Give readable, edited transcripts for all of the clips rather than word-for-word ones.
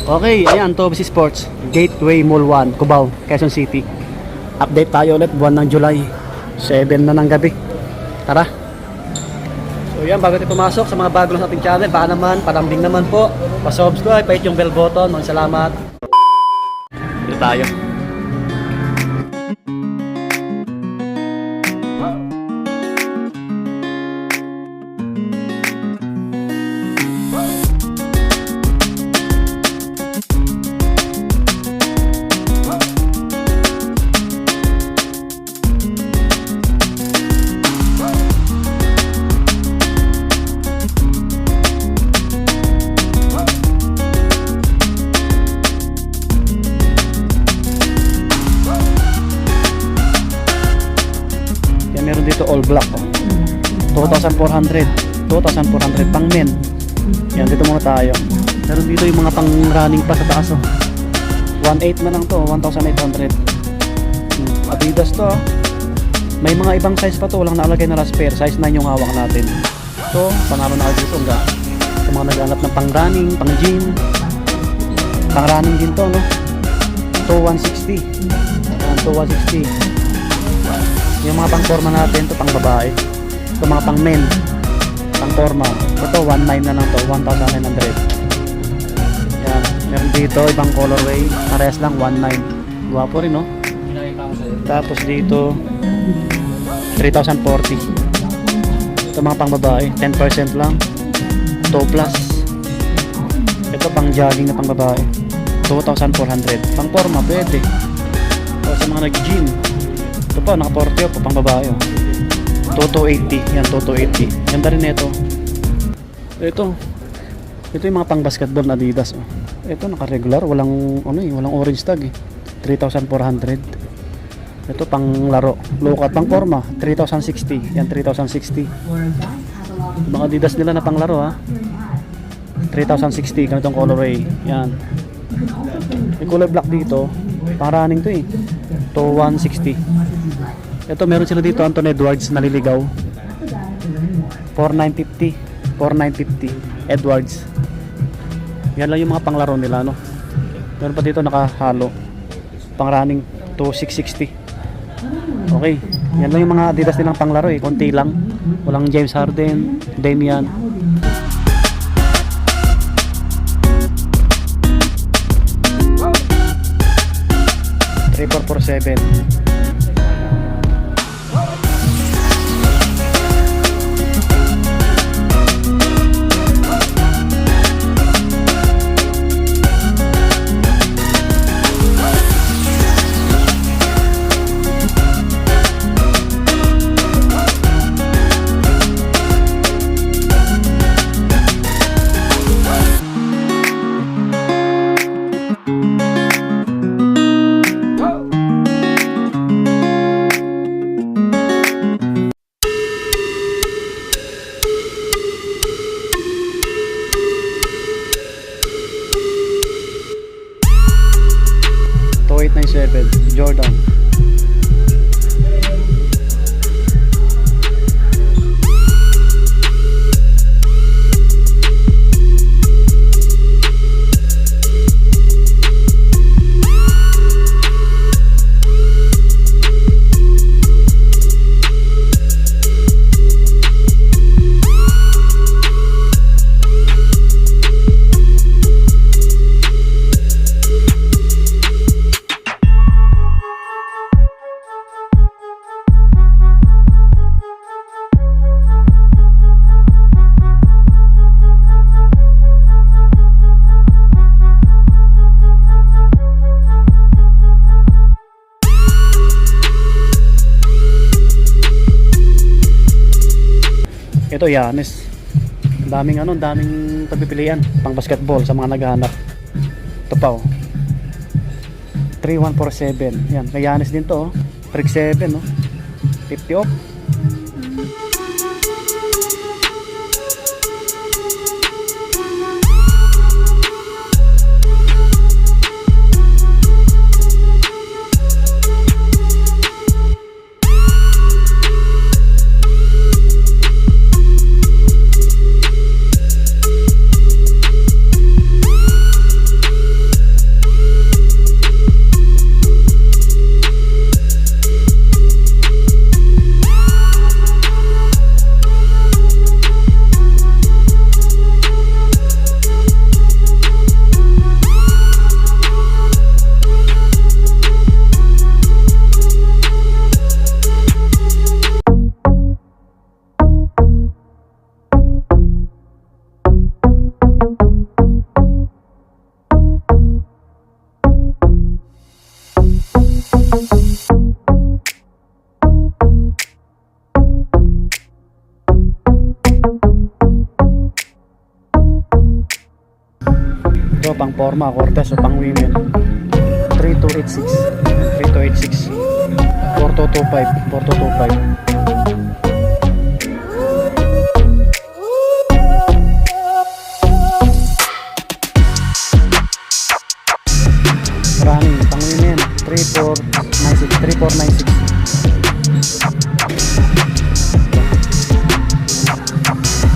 Okay, ayan, Toby Sports, Gateway Mall 1, Cubao, Quezon City. Update tayo ulit, buwan ng July, 7 na ng gabi. Tara. So yan, bago tayo pumasok sa mga bago lang sa ating channel, baka naman, palambing naman po, pa-subscribe, pa-hit yung bell button. Maraming salamat. Dito tayo. Meron dito all black, oh. 2,400 pang men. Yan, dito muna tayo. Meron dito yung mga pang running pa sa taas, oh. 1.8 na lang to, 1,800. Adidas to, oh. May mga ibang size pa to, walang nakalagay na last pair. Size 9 yung hawak natin. So, panalo na dito nga. Sa mga naghanap ng pang running, pang gym, pang running din to, no? To 160. Yan, to 160. Yung mga pang forma natin, ito pang babae. Ito mga pang men, pang forma. Ito 1.9 na lang to, 1,900. Yan, meron dito ibang colorway, parehas lang 1.9. Guwapo rin, no? Tapos dito 3,040. Ito mga pang babae, 10% lang, 2 plus. Ito pang jogging na pang babae, 2,400. Pang forma pwede. O sa mga nag-gym, ito pa, naka-40 po, pang babae, oh. 2,280. Yan, 2,280. Ganda rin ito. Ito yung mga pang basketball na Adidas, oh. Ito naka-regular, walang orange tag, eh. 3,400. Ito pang laro, local, pang forma, 3,060. Yan, 3,060. Mga Adidas nila na pang laro, ha. 3,060, ganitong colorway. Yan. May kulay black dito, pang running to, eh. To 160. Ito meron sila dito, Anthony Edwards, naliligaw. 4,950 Edwards. Yan lang yung mga panglaro nila, no. Meron pa dito nakahalo, pang running, to 660. Okay, yan lang yung mga Adidas nilang panglaro, eh. Konti lang, walang James Harden, Damian. $3,447. Jordan. Ito Giannis. Daming daming pagpipilian pang basketball sa mga naghahanap. Ito pa, oh. 3,147. Yan, kay Giannis din to, oh. Freak 7, oh. 50 off. Ito pang forma, Cortez o pang women. 3286. 3286. 4225. 4225. Running, pang women. 3496. 3496.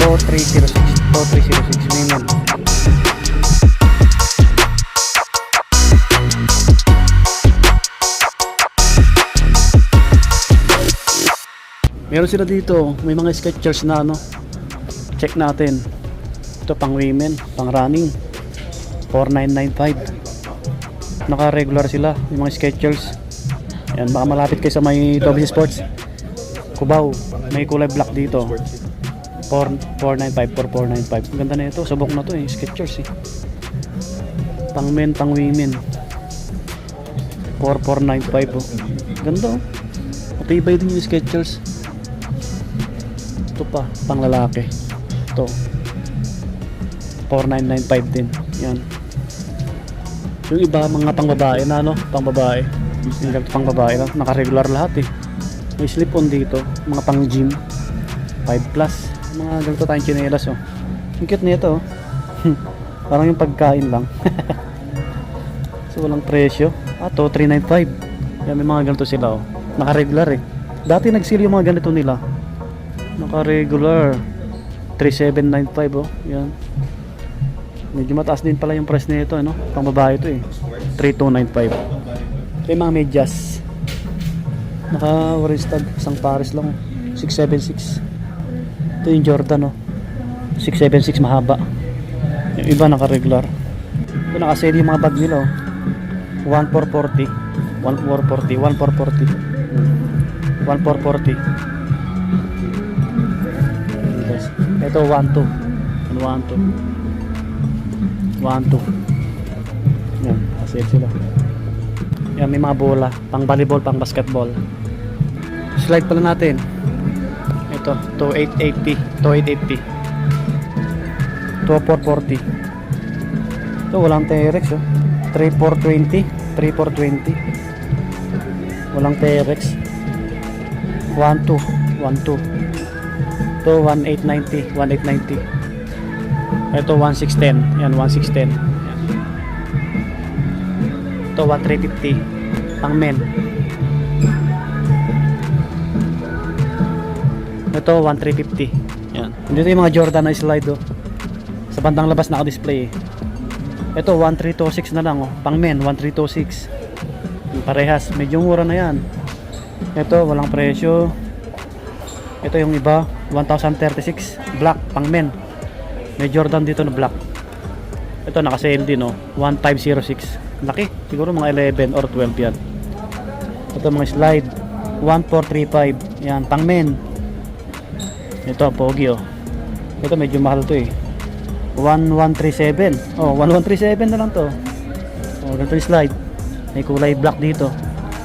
4306. 4306. Women. Meron sila dito, may mga Skechers na ano. Check natin. Ito pang women, pang running. 4995. Naka-regular sila, yung mga Skechers. Ayan, baka malapit kayo sa may Toby Sports. Cubao, may kulay black dito. 4495, 4495. Ganda na ito, subok na to eh, Skechers eh. Pang men, pang women. 4495 oh. Ganda oh. Matibay din yung Skechers. Ito pa, pang lalaki. Ito 4995 din. Yan. Yung iba mga pang babae na ano, pang babae. Yung pang babae lang, naka-regular lahat eh. May slip-on dito, mga pang gym 5 plus. Mga ganito tayong chinelas oh. Ang cute nito oh. Parang yung pagkain lang. So walang presyo. To 395. Yan, may mga ganito sila oh. Naka-regular eh. Dati nag-sale yung mga ganito nila. Naka-regular 3795 oh. Yan. Medyo mataas din pala yung price nito ano. Pang babae ito eh. 3295. Ito yung mga medyas. Naka-waristad. Isang pares lang oh. 676. Ito yung Jordan oh. 676 mahaba. Yung iba naka-regular. Ito naka-sale yung mga bag nila oh. 1440. 1440. 1440. 1440. Ito 12. 12. 12. Yan, kasi sila. Yan, may mga bola, pang volleyball, pang basketball. Slide pala natin. Ito, 2880. 2880. 2440. Ito, walang T-Rex oh. 3420. 3420. Walang T-Rex. 12. 12. Ito 1890, 1890. Ito 1610. Yan 1610. Ito 1350 pang men. Ito 1350. Yan. Dito yung mga Jordan na slide oh. Sa bandang labas naka-display eh. Ito 1326 na lang oh. Pang men 1326. Yung parehas, medyo mura na yan. Ito walang presyo. Ito yung iba 1036 black pang men. May Jordan dito na black. Ito naka-sale din oh. 1506. Laki, siguro mga 11 or 12 yan. Ito mga slide 1435. Yan, pang men. Ito pogi oh. Ito medyo mahal to eh. 1137. Oh, 1137 na lang to. Oh, ganito yung slide. May kulay black dito.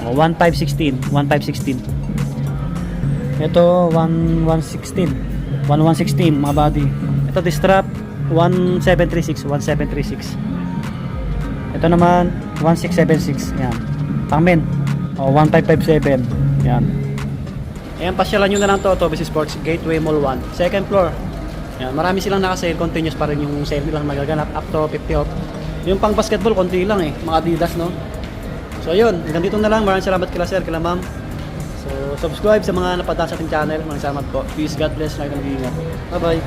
Oh, 1516. 1516. Ito 1116 mga body. Ito the strap 1736. 1736. Ito naman 1676. Yan, pang men. O 1557. Yan. Ayan, pasyalan nyo na lang to Toby Sports Gateway Mall 1 second floor. Yan, marami silang naka-sale. Continuous pa rin yung sale nilang magaganap up to 50 off. Yung pang basketball konti lang eh, mga Adidas no. So ayun, hanggang dito na lang. Maraming salamat kila sir, kila ma'am. So, subscribe sa mga napadaan sa ating channel. Maraming salamat po. Peace, God bless, lagi kang ingat. Bye-bye.